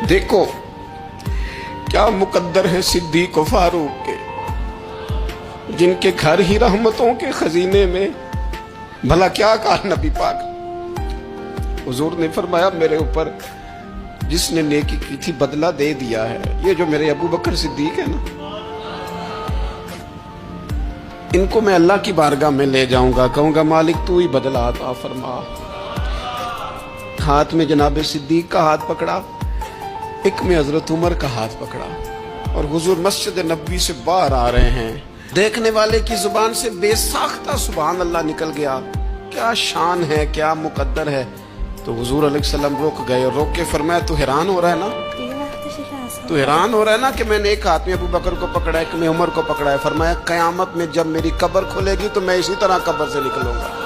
دیکھو کیا مقدر ہے صدیق و فاروق کے، جن کے گھر ہی رحمتوں کے خزینے میں۔ بھلا کیا کہا نبی پاک؟ حضور نے فرمایا میرے اوپر جس نے نیکی کی تھی بدلہ دے دیا ہے۔ یہ جو میرے ابو بکر صدیق ہے نا، ان کو میں اللہ کی بارگاہ میں لے جاؤں گا، کہوں گا مالک تو ہی بدلہ عطا فرما۔ ہاتھ میں جناب صدیق کا ہاتھ پکڑا، ایک میں حضرت عمر کا ہاتھ پکڑا، اور حضور مسجد نبوی سے باہر آ رہے ہیں۔ دیکھنے والے کی زبان سے بے ساختہ سبحان اللہ نکل گیا۔ کیا شان ہے، کیا مقدر ہے۔ تو حضور علیہ السلام رک گئے اور روک کے فرمایا تو حیران ہو رہا ہے نا، تو حیران ہو رہا ہے نا کہ میں نے ایک ہاتھ میں ابو بکر کو پکڑا ہے، ایک میں عمر کو پکڑا ہے۔ فرمایا قیامت میں جب میری قبر کھلے گی تو میں اسی طرح قبر سے نکلوں گا۔